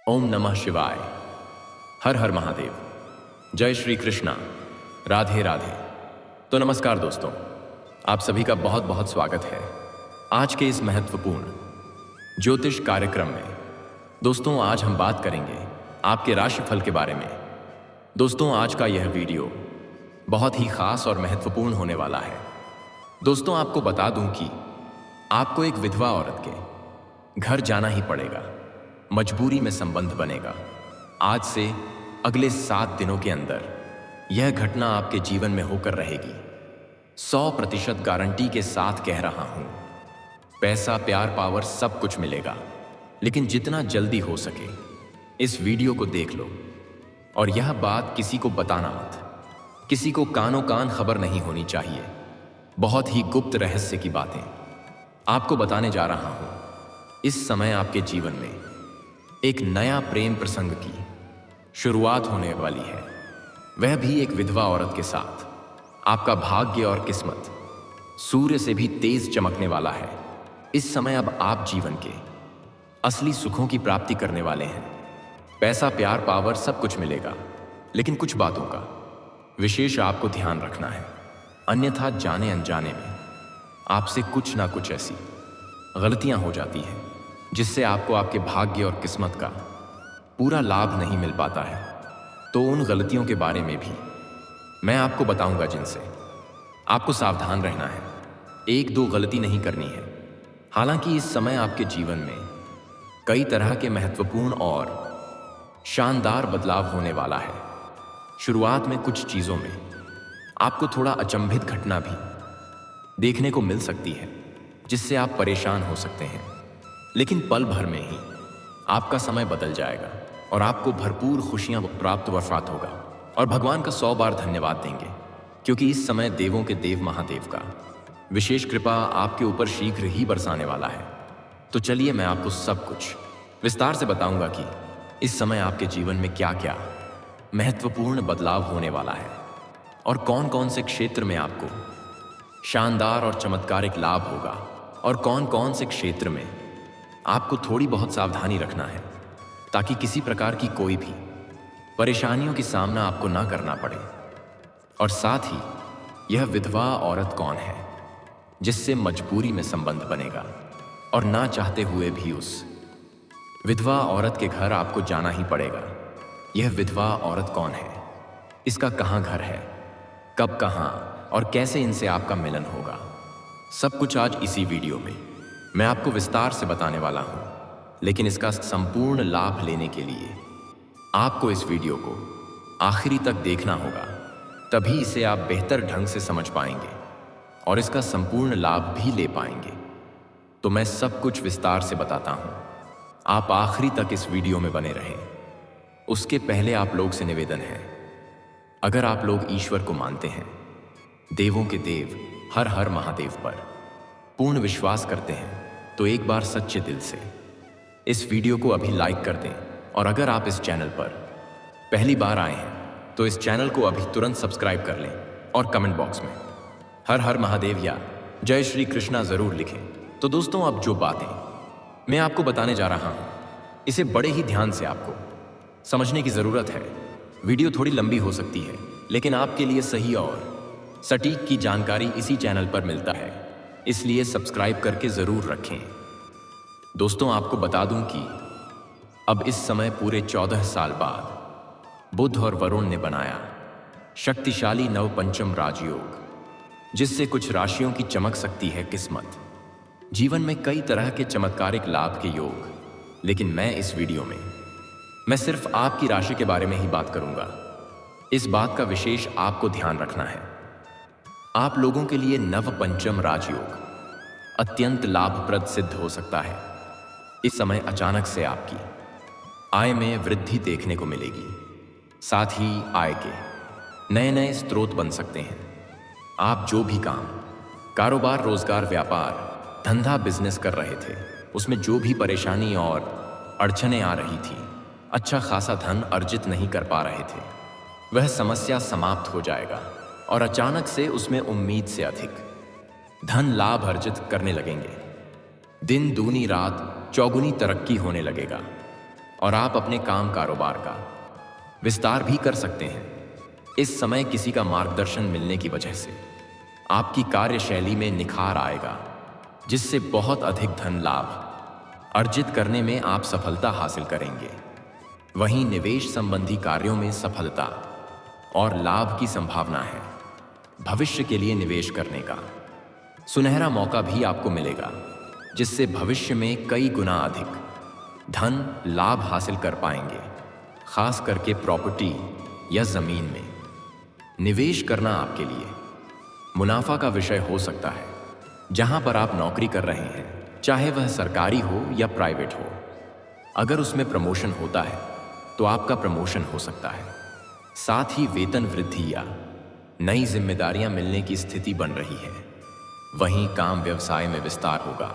ओम नमः शिवाय। हर हर महादेव। जय श्री कृष्णा। राधे राधे। तो नमस्कार दोस्तों, आप सभी का बहुत बहुत स्वागत है आज के इस महत्वपूर्ण ज्योतिष कार्यक्रम में। दोस्तों, आज हम बात करेंगे आपके राशिफल के बारे में। दोस्तों, आज का यह वीडियो बहुत ही खास और महत्वपूर्ण होने वाला है। दोस्तों, आपको बता दूं कि आपको एक विधवा औरत के घर जाना ही पड़ेगा। मजबूरी में संबंध बनेगा। आज से अगले 7 दिनों के अंदर यह घटना आपके जीवन में होकर रहेगी। 100% गारंटी के साथ कह रहा हूं। पैसा, प्यार, पावर सब कुछ मिलेगा, लेकिन जितना जल्दी हो सके इस वीडियो को देख लो। और यह बात किसी को बताना मत। किसी को कानों कान खबर नहीं होनी चाहिए। बहुत ही गुप्त रहस्य की बातें आपको बताने जा रहा हूं। इस समय आपके जीवन में एक नया प्रेम प्रसंग की शुरुआत होने वाली है, वह भी एक विधवा औरत के साथ। आपका भाग्य और किस्मत सूर्य से भी तेज चमकने वाला है। इस समय अब आप जीवन के असली सुखों की प्राप्ति करने वाले हैं। पैसा, प्यार, पावर सब कुछ मिलेगा, लेकिन कुछ बातों का विशेष आपको ध्यान रखना है, अन्यथा जाने अनजाने में आपसे कुछ ना कुछ ऐसी गलतियां हो जाती हैं जिससे आपको आपके भाग्य और किस्मत का पूरा लाभ नहीं मिल पाता है। तो उन गलतियों के बारे में भी मैं आपको बताऊंगा, जिनसे आपको सावधान रहना है। 1-2 गलती नहीं करनी है। हालांकि इस समय आपके जीवन में कई तरह के महत्वपूर्ण और शानदार बदलाव होने वाला है। शुरुआत में कुछ चीजों में आपको थोड़ा अचंभित घटना भी देखने को मिल सकती है, जिससे आप परेशान हो सकते हैं, लेकिन पल भर में ही आपका समय बदल जाएगा और आपको भरपूर खुशियां प्राप्त वफात होगा। और भगवान का 100 बार धन्यवाद देंगे, क्योंकि इस समय देवों के देव महादेव का विशेष कृपा आपके ऊपर शीघ्र ही बरसाने वाला है। तो चलिए, मैं आपको सब कुछ विस्तार से बताऊंगा कि इस समय आपके जीवन में क्या क्या महत्वपूर्ण बदलाव होने वाला है और कौन कौन से क्षेत्र में आपको शानदार और चमत्कारिक लाभ होगा और कौन कौन से क्षेत्र में आपको थोड़ी बहुत सावधानी रखना है, ताकि किसी प्रकार की कोई भी परेशानियों की सामना आपको ना करना पड़े। और साथ ही यह विधवा औरत कौन है जिससे मजबूरी में संबंध बनेगा और ना चाहते हुए भी उस विधवा औरत के घर आपको जाना ही पड़ेगा। यह विधवा औरत कौन है, इसका कहाँ घर है, कब, कहाँ और कैसे इनसे आपका मिलन होगा, सब कुछ आज इसी वीडियो में मैं आपको विस्तार से बताने वाला हूं। लेकिन इसका संपूर्ण लाभ लेने के लिए आपको इस वीडियो को आखिरी तक देखना होगा, तभी इसे आप बेहतर ढंग से समझ पाएंगे और इसका संपूर्ण लाभ भी ले पाएंगे। तो मैं सब कुछ विस्तार से बताता हूं, आप आखिरी तक इस वीडियो में बने रहें। उसके पहले आप लोग से निवेदन है, अगर आप लोग ईश्वर को मानते हैं, देवों के देव हर हर महादेव पर पूर्ण विश्वास करते हैं, तो एक बार सच्चे दिल से इस वीडियो को अभी लाइक कर दें। और अगर आप इस चैनल पर पहली बार आए हैं तो इस चैनल को अभी तुरंत सब्सक्राइब कर लें और कमेंट बॉक्स में हर हर महादेव या जय श्री कृष्णा जरूर लिखें। तो दोस्तों, अब जो बातें मैं आपको बताने जा रहा हूं, इसे बड़े ही ध्यान से आपको समझने की जरूरत है। वीडियो थोड़ी लंबी हो सकती है, लेकिन आपके लिए सही और सटीक की जानकारी इसी चैनल पर मिलता है, इसलिए सब्सक्राइब करके जरूर रखें। दोस्तों, आपको बता दूं कि अब इस समय पूरे 14 साल बाद बुध और वरुण ने बनाया शक्तिशाली नवपंचम राजयोग, जिससे कुछ राशियों की चमक सकती है किस्मत। जीवन में कई तरह के चमत्कारिक लाभ के योग, लेकिन मैं इस वीडियो में मैं सिर्फ आपकी राशि के बारे में ही बात करूंगा। इस बात का विशेष आपको ध्यान रखना है, आप लोगों के लिए नवपंचम राजयोग अत्यंत लाभप्रद सिद्ध हो सकता है। इस समय अचानक से आपकी आय में वृद्धि देखने को मिलेगी। साथ ही आय के नए नए स्रोत बन सकते हैं। आप जो भी काम, कारोबार, रोजगार, व्यापार, धंधा, बिजनेस कर रहे थे, उसमें जो भी परेशानी और अड़चनें आ रही थी, अच्छा खासा धन अर्जित नहीं कर पा रहे थे, वह समस्या समाप्त हो जाएगा और अचानक से उसमें उम्मीद से अधिक धन लाभ अर्जित करने लगेंगे। दिन दूनी रात चौगुनी तरक्की होने लगेगा और आप अपने काम कारोबार का विस्तार भी कर सकते हैं। इस समय किसी का मार्गदर्शन मिलने की वजह से आपकी कार्यशैली में निखार आएगा, जिससे बहुत अधिक धन लाभ अर्जित करने में आप सफलता हासिल करेंगे। वहीं निवेश संबंधी कार्यों में सफलता और लाभ की संभावना है। भविष्य के लिए निवेश करने का सुनहरा मौका भी आपको मिलेगा, जिससे भविष्य में कई गुना अधिक धन लाभ हासिल कर पाएंगे। खास करके प्रॉपर्टी या जमीन में निवेश करना आपके लिए मुनाफा का विषय हो सकता है। जहां पर आप नौकरी कर रहे हैं, चाहे वह सरकारी हो या प्राइवेट हो, अगर उसमें प्रमोशन होता है तो आपका प्रमोशन हो सकता है। साथ ही वेतन वृद्धि या नई जिम्मेदारियां मिलने की स्थिति बन रही है। वहीं काम व्यवसाय में विस्तार होगा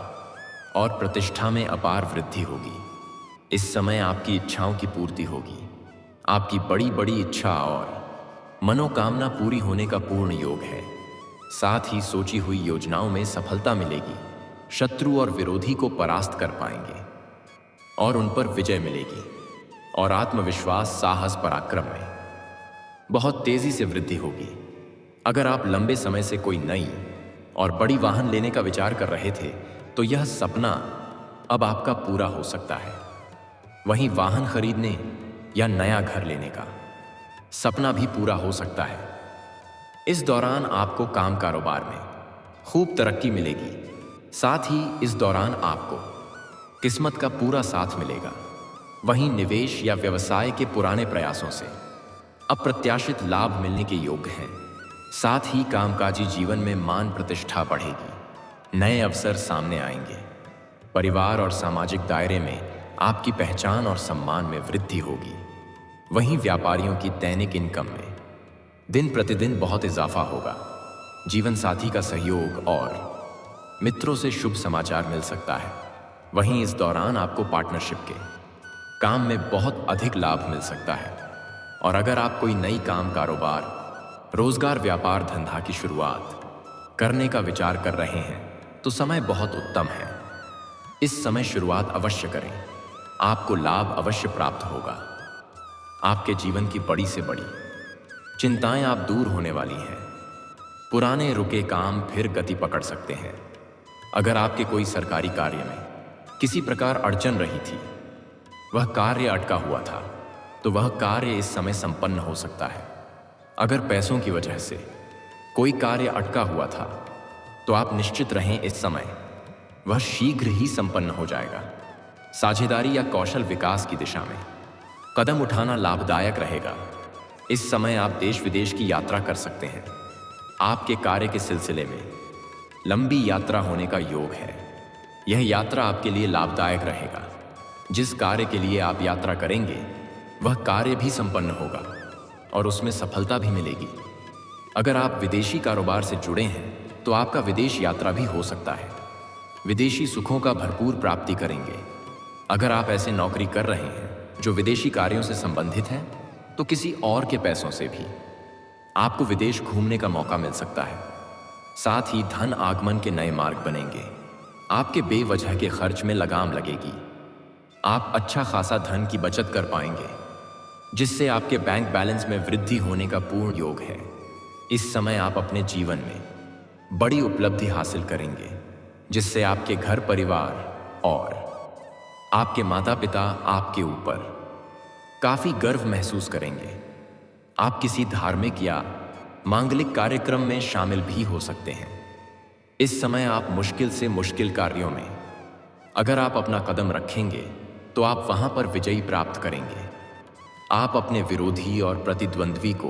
और प्रतिष्ठा में अपार वृद्धि होगी। इस समय आपकी इच्छाओं की पूर्ति होगी। आपकी बड़ी बड़ी इच्छा और मनोकामना पूरी होने का पूर्ण योग है। साथ ही सोची हुई योजनाओं में सफलता मिलेगी। शत्रु और विरोधी को परास्त कर पाएंगे और उन पर विजय मिलेगी। और आत्मविश्वास, साहस, पराक्रम में बहुत तेजी से वृद्धि होगी। अगर आप लंबे समय से कोई नई और बड़ी वाहन लेने का विचार कर रहे थे, तो यह सपना अब आपका पूरा हो सकता है। वहीं वाहन खरीदने या नया घर लेने का सपना भी पूरा हो सकता है। इस दौरान आपको काम कारोबार में खूब तरक्की मिलेगी। साथ ही इस दौरान आपको किस्मत का पूरा साथ मिलेगा। वहीं निवेश या व्यवसाय के पुराने प्रयासों से अप्रत्याशित लाभ मिलने के योग हैं। साथ ही कामकाजी जीवन में मान प्रतिष्ठा बढ़ेगी। नए अवसर सामने आएंगे। परिवार और सामाजिक दायरे में आपकी पहचान और सम्मान में वृद्धि होगी। वहीं व्यापारियों की दैनिक इनकम में दिन प्रतिदिन बहुत इजाफा होगा। जीवन साथी का सहयोग और मित्रों से शुभ समाचार मिल सकता है। वहीं इस दौरान आपको पार्टनरशिप के काम में बहुत अधिक लाभ मिल सकता है। और अगर आप कोई नई काम कारोबार, रोजगार, व्यापार, धंधा की शुरुआत करने का विचार कर रहे हैं, तो समय बहुत उत्तम है। इस समय शुरुआत अवश्य करें। आपको लाभ अवश्य प्राप्त होगा। आपके जीवन की बड़ी से बड़ी चिंताएं आप दूर होने वाली हैं। पुराने रुके काम फिर गति पकड़ सकते हैं। अगर आपके कोई सरकारी कार्य में किसी प्रकार अड़चन रही थी, वह कार्य अटका हुआ था, तो वह कार्य इस समय संपन्न हो सकता है। अगर पैसों की वजह से कोई कार्य अटका हुआ था, तो आप निश्चित रहें, इस समय वह शीघ्र ही संपन्न हो जाएगा। साझेदारी या कौशल विकास की दिशा में कदम उठाना लाभदायक रहेगा। इस समय आप देश विदेश की यात्रा कर सकते हैं। आपके कार्य के सिलसिले में लंबी यात्रा होने का योग है। यह यात्रा आपके लिए लाभदायक रहेगा। जिस कार्य के लिए आप यात्रा करेंगे, वह कार्य भी संपन्न होगा और उसमें सफलता भी मिलेगी। अगर आप विदेशी कारोबार से जुड़े हैं, तो आपका विदेश यात्रा भी हो सकता है। विदेशी सुखों का भरपूर प्राप्ति करेंगे। अगर आप ऐसे नौकरी कर रहे हैं जो विदेशी कार्यों से संबंधित है, तो किसी और के पैसों से भी आपको विदेश घूमने का मौका मिल सकता है। साथ ही धन आगमन के नए मार्ग बनेंगे। आपके बेवजह के खर्च में लगाम लगेगी। आप अच्छा खासा धन की बचत कर पाएंगे, जिससे आपके बैंक बैलेंस में वृद्धि होने का पूर्ण योग है। इस समय आप अपने जीवन में बड़ी उपलब्धि हासिल करेंगे, जिससे आपके घर परिवार और आपके माता पिता आपके ऊपर काफी गर्व महसूस करेंगे। आप किसी धार्मिक या मांगलिक कार्यक्रम में शामिल भी हो सकते हैं। इस समय आप मुश्किल से मुश्किल कार्यों में अगर आप अपना कदम रखेंगे, तो आप वहां पर विजयी प्राप्त करेंगे। आप अपने विरोधी और प्रतिद्वंद्वी को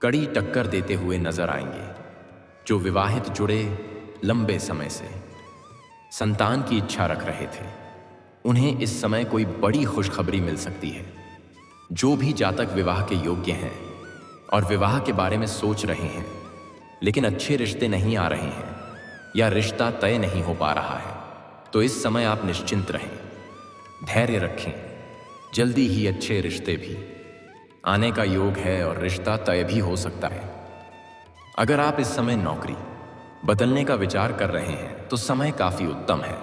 कड़ी टक्कर देते हुए नजर आएंगे। जो विवाहित जुड़े लंबे समय से संतान की इच्छा रख रहे थे, उन्हें इस समय कोई बड़ी खुशखबरी मिल सकती है। जो भी जातक विवाह के योग्य हैं और विवाह के बारे में सोच रहे हैं, लेकिन अच्छे रिश्ते नहीं आ रहे हैं या रिश्ता तय नहीं हो पा रहा है, तो इस समय आप निश्चिंत रहें, धैर्य रखें। जल्दी ही अच्छे रिश्ते भी आने का योग है और रिश्ता तय भी हो सकता है। अगर आप इस समय नौकरी बदलने का विचार कर रहे हैं, तो समय काफी उत्तम है।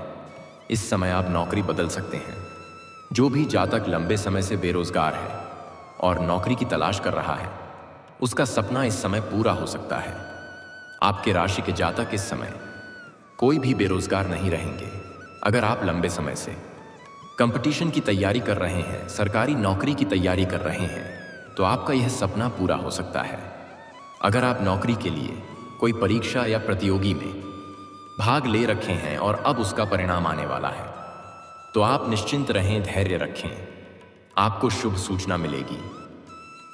इस समय आप नौकरी बदल सकते हैं। जो भी जातक लंबे समय से बेरोजगार है और नौकरी की तलाश कर रहा है, उसका सपना इस समय पूरा हो सकता है। आपके राशि के जातक इस समय कोई भी बेरोजगार नहीं रहेंगे। अगर आप लंबे समय से कंपटीशन की तैयारी कर रहे हैं, सरकारी नौकरी की तैयारी कर रहे हैं, तो आपका यह सपना पूरा हो सकता है। अगर आप नौकरी के लिए कोई परीक्षा या प्रतियोगी में भाग ले रखे हैं और अब उसका परिणाम आने वाला है, तो आप निश्चिंत रहें, धैर्य रखें, आपको शुभ सूचना मिलेगी।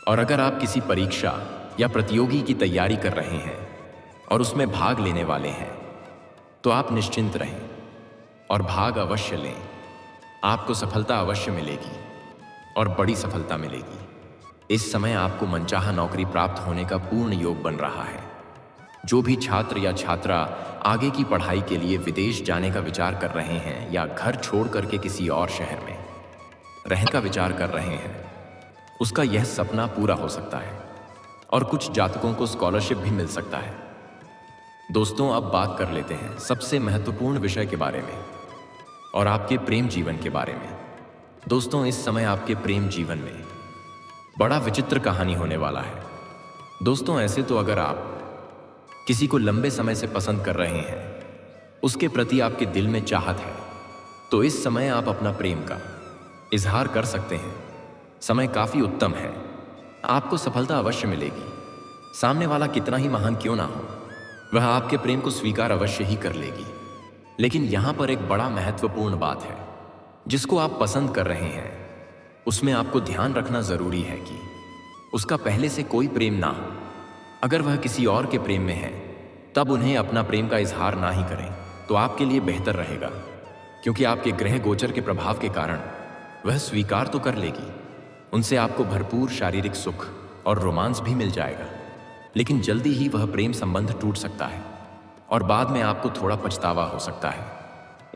और अगर आप किसी परीक्षा या प्रतियोगी की तैयारी कर रहे हैं और उसमें भाग लेने वाले हैं, तो आप निश्चिंत रहें और भाग अवश्य लें। आपको सफलता अवश्य मिलेगी और बड़ी सफलता मिलेगी। इस समय आपको मनचाहा नौकरी प्राप्त होने का पूर्ण योग बन रहा है। जो भी छात्र या छात्रा आगे की पढ़ाई के लिए विदेश जाने का विचार कर रहे हैं या घर छोड़ करके किसी और शहर में रहने का विचार कर रहे हैं, उसका यह सपना पूरा हो सकता है और कुछ जातकों को स्कॉलरशिप भी मिल सकता है। दोस्तों, अब बात कर लेते हैं सबसे महत्वपूर्ण विषय के बारे में और आपके प्रेम जीवन के बारे में। दोस्तों, इस समय आपके प्रेम जीवन में बड़ा विचित्र कहानी होने वाला है। दोस्तों, ऐसे तो अगर आप किसी को लंबे समय से पसंद कर रहे हैं, उसके प्रति आपके दिल में चाहत है, तो इस समय आप अपना प्रेम का इजहार कर सकते हैं। समय काफी उत्तम है, आपको सफलता अवश्य मिलेगी। सामने वाला कितना ही महान क्यों ना हो, वह आपके प्रेम को स्वीकार अवश्य ही कर लेगी। लेकिन यहां पर एक बड़ा महत्वपूर्ण बात है, जिसको आप पसंद कर रहे हैं, उसमें आपको ध्यान रखना जरूरी है कि उसका पहले से कोई प्रेम ना हो। अगर वह किसी और के प्रेम में है, तब उन्हें अपना प्रेम का इजहार ना ही करें, तो आपके लिए बेहतर रहेगा, क्योंकि आपके ग्रह गोचर के प्रभाव के कारण वह स्वीकार तो कर लेगी। उनसे आपको भरपूर शारीरिक सुख और रोमांस भी मिल जाएगा, लेकिन जल्दी ही वह प्रेम संबंध टूट सकता है और बाद में आपको थोड़ा पछतावा हो सकता है।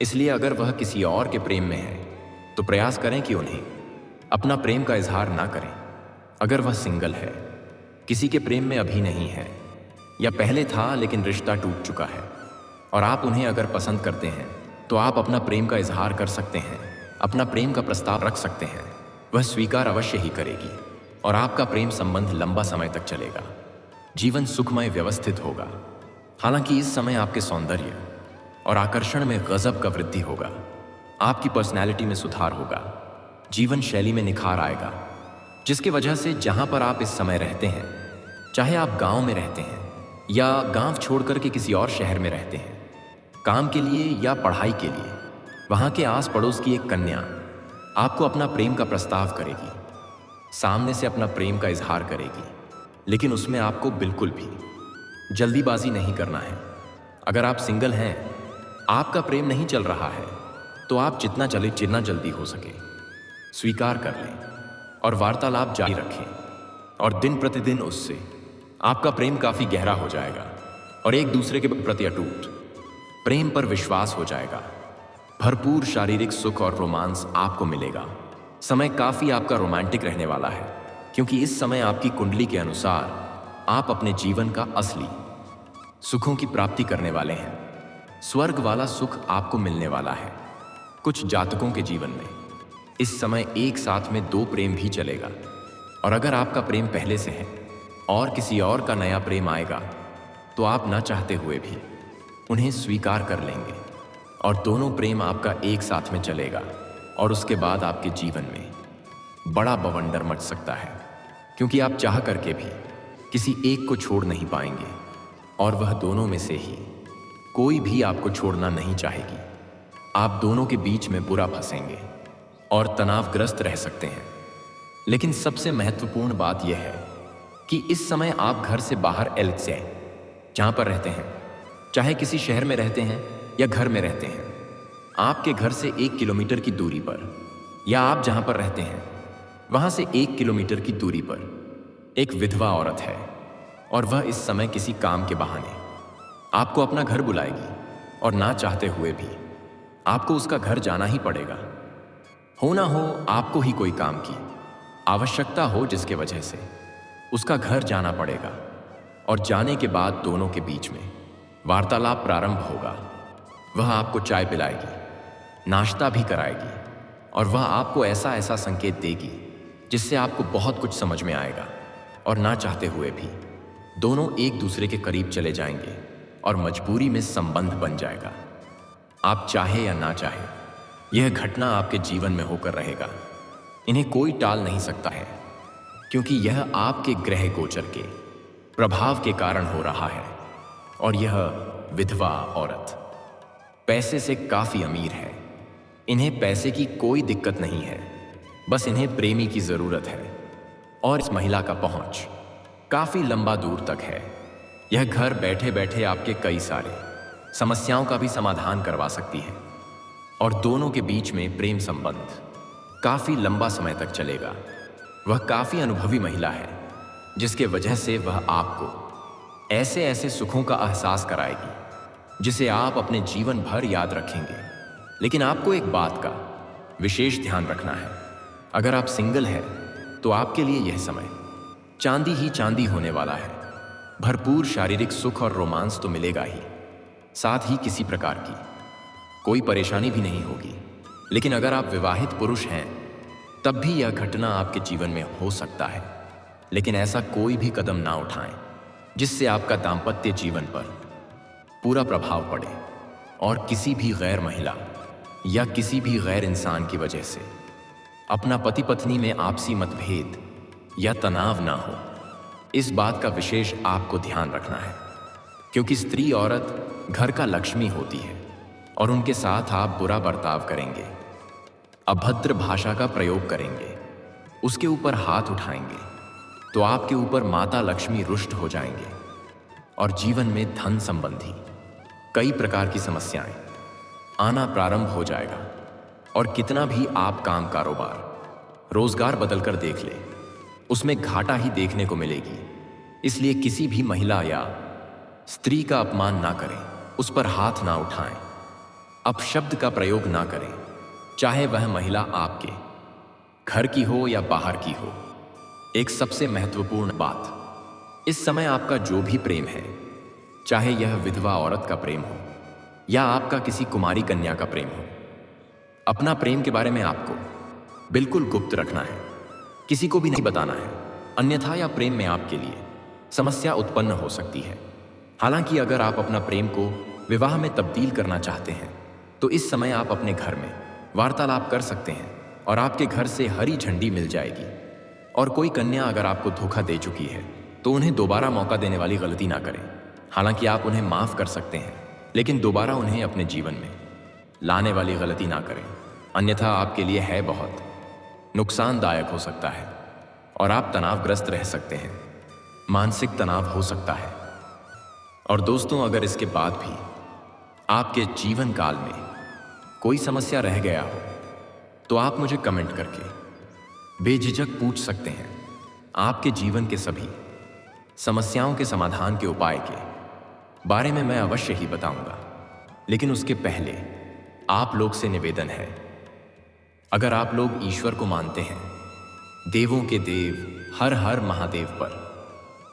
इसलिए अगर वह किसी और के प्रेम में है, तो प्रयास करें कि उन्हें अपना प्रेम का इजहार ना करें। अगर वह सिंगल है, किसी के प्रेम में अभी नहीं है, या पहले था लेकिन रिश्ता टूट चुका है, और आप उन्हें अगर पसंद करते हैं, तो आप अपना प्रेम का इजहार कर सकते हैं, अपना प्रेम का प्रस्ताव रख सकते हैं। वह स्वीकार अवश्य ही करेगी और आपका प्रेम संबंध लंबा समय तक चलेगा। जीवन सुखमय व्यवस्थित होगा। हालांकि इस समय आपके सौंदर्य और आकर्षण में गजब का वृद्धि होगा। आपकी पर्सनैलिटी में सुधार होगा, जीवन शैली में निखार आएगा, जिसकी वजह से जहां पर आप इस समय रहते हैं, चाहे आप गांव में रहते हैं या गांव छोड़कर के किसी और शहर में रहते हैं, काम के लिए या पढ़ाई के लिए, वहां के आस पड़ोस की एक कन्या आपको अपना प्रेम का प्रस्ताव करेगी, सामने से अपना प्रेम का इजहार करेगी, लेकिन उसमें आपको बिल्कुल भी जल्दीबाजी नहीं करना है। अगर आप सिंगल हैं, आपका प्रेम नहीं चल रहा है, तो आप जितना जल्दी हो सके स्वीकार कर लें और वार्तालाप जारी रखें, और दिन प्रतिदिन उससे आपका प्रेम काफी गहरा हो जाएगा और एक दूसरे के प्रति अटूट प्रेम पर विश्वास हो जाएगा। भरपूर शारीरिक सुख और रोमांस आपको मिलेगा। समय काफी आपका रोमांटिक रहने वाला है, क्योंकि इस समय आपकी कुंडली के अनुसार आप अपने जीवन का असली सुखों की प्राप्ति करने वाले हैं। स्वर्ग वाला सुख आपको मिलने वाला है। कुछ जातकों के जीवन में इस समय एक साथ में 2 प्रेम भी चलेगा, और अगर आपका प्रेम पहले से है और किसी और का नया प्रेम आएगा, तो आप ना चाहते हुए भी उन्हें स्वीकार कर लेंगे और दोनों प्रेम आपका एक साथ में चलेगा, और उसके बाद आपके जीवन में बड़ा बवंडर मच सकता है, क्योंकि आप चाह करके भी किसी एक को छोड़ नहीं पाएंगे, और वह दोनों में से ही कोई भी आपको छोड़ना नहीं चाहेगी। आप दोनों के बीच में बुरा फंसेंगे और तनावग्रस्त रह सकते हैं। लेकिन सबसे महत्वपूर्ण बात यह है कि इस समय आप घर से बाहर से जहां पर रहते हैं, चाहे किसी शहर में रहते हैं या घर में रहते हैं, आपके घर से 1 किलोमीटर की दूरी पर, या आप जहां पर रहते हैं वहां से 1 किलोमीटर की दूरी पर एक विधवा औरत है, और वह इस समय किसी काम के बहाने आपको अपना घर बुलाएगी, और ना चाहते हुए भी आपको उसका घर जाना ही पड़ेगा। हो ना हो आपको ही कोई काम की आवश्यकता हो, जिसके वजह से उसका घर जाना पड़ेगा, और जाने के बाद दोनों के बीच में वार्तालाप प्रारंभ होगा। वह आपको चाय पिलाएगी, नाश्ता भी कराएगी, और वह आपको ऐसा ऐसा संकेत देगी जिससे आपको बहुत कुछ समझ में आएगा और ना चाहते हुए भी दोनों एक दूसरे के करीब चले जाएंगे और मजबूरी में संबंध बन जाएगा। आप चाहे या ना चाहे यह घटना आपके जीवन में होकर रहेगा। इन्हें कोई टाल नहीं सकता है क्योंकि यह आपके ग्रह गोचर के प्रभाव के कारण हो रहा है। और यह विधवा औरत पैसे से काफी अमीर है। इन्हें पैसे की कोई दिक्कत नहीं है, बस इन्हें प्रेमी की जरूरत है। और इस महिला का पहुंच काफी लंबा दूर तक है। यह घर बैठे बैठे आपके कई सारे समस्याओं का भी समाधान करवा सकती है और दोनों के बीच में प्रेम संबंध काफी लंबा समय तक चलेगा। वह काफी अनुभवी महिला है जिसके वजह से वह आपको ऐसे ऐसे सुखों का एहसास कराएगी जिसे आप अपने जीवन भर याद रखेंगे। लेकिन आपको एक बात का विशेष ध्यान रखना है। अगर आप सिंगल हैं तो आपके लिए यह समय चांदी ही चांदी होने वाला है। भरपूर शारीरिक सुख और रोमांस तो मिलेगा ही, साथ ही किसी प्रकार की कोई परेशानी भी नहीं होगी। लेकिन अगर आप विवाहित पुरुष हैं तब भी यह घटना आपके जीवन में हो सकता है। लेकिन ऐसा कोई भी कदम ना उठाएं जिससे आपका दाम्पत्य जीवन पर पूरा प्रभाव पड़े और किसी भी गैर महिला या किसी भी गैर इंसान की वजह से अपना पति पत्नी में आपसी मतभेद या तनाव ना हो। इस बात का विशेष आपको ध्यान रखना है क्योंकि स्त्री औरत घर का लक्ष्मी होती है और उनके साथ आप बुरा बर्ताव करेंगे, अभद्र भाषा का प्रयोग करेंगे, उसके ऊपर हाथ उठाएंगे तो आपके ऊपर माता लक्ष्मी रुष्ट हो जाएंगे और जीवन में धन संबंधी कई प्रकार की समस्याएं आना प्रारंभ हो जाएगा। और कितना भी आप काम कारोबार रोजगार बदल कर देख ले, उसमें घाटा ही देखने को मिलेगी। इसलिए किसी भी महिला या स्त्री का अपमान ना करें, उस पर हाथ ना उठाएं, अपशब्द का प्रयोग ना करें, चाहे वह महिला आपके घर की हो या बाहर की हो। एक सबसे महत्वपूर्ण बात, इस समय आपका जो भी प्रेम है, चाहे यह विधवा औरत का प्रेम हो या आपका किसी कुमारी कन्या का प्रेम हो, अपना प्रेम के बारे में आपको बिल्कुल गुप्त रखना है, किसी को भी नहीं बताना है। अन्यथा या प्रेम में आपके लिए समस्या उत्पन्न हो सकती है। हालांकि अगर आप अपना प्रेम को विवाह में तब्दील करना चाहते हैं तो इस समय आप अपने घर में वार्तालाप कर सकते हैं और आपके घर से हरी झंडी मिल जाएगी। और कोई कन्या अगर आपको धोखा दे चुकी है तो उन्हें दोबारा मौका देने वाली गलती ना करें। हालांकि आप उन्हें माफ कर सकते हैं, लेकिन दोबारा उन्हें अपने जीवन में लाने वाली गलती ना करें, अन्यथा आपके लिए है बहुत नुकसानदायक हो सकता है और आप तनावग्रस्त रह सकते हैं, मानसिक तनाव हो सकता है। और दोस्तों, अगर इसके बाद भी आपके जीवन काल में कोई समस्या रह गया हो तो आप मुझे कमेंट करके बेझिझक पूछ सकते हैं। आपके जीवन के सभी समस्याओं के समाधान के उपाय के बारे में मैं अवश्य ही बताऊंगा। लेकिन उसके पहले आप लोग से निवेदन है, अगर आप लोग ईश्वर को मानते हैं, देवों के देव हर हर महादेव पर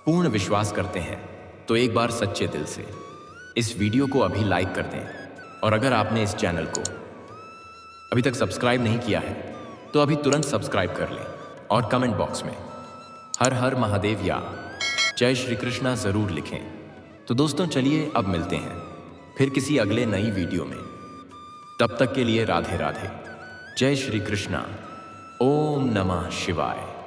पूर्ण विश्वास करते हैं, तो एक बार सच्चे दिल से इस वीडियो को अभी लाइक कर दें। और अगर आपने इस चैनल को अभी तक सब्सक्राइब नहीं किया है तो अभी तुरंत सब्सक्राइब कर लें और कमेंट बॉक्स में हर हर महादेव या जय श्री कृष्णा जरूर लिखें। तो दोस्तों, चलिए अब मिलते हैं फिर किसी अगले नई वीडियो में। तब तक के लिए राधे राधे, जय श्री कृष्णा, ओम नमः शिवाय।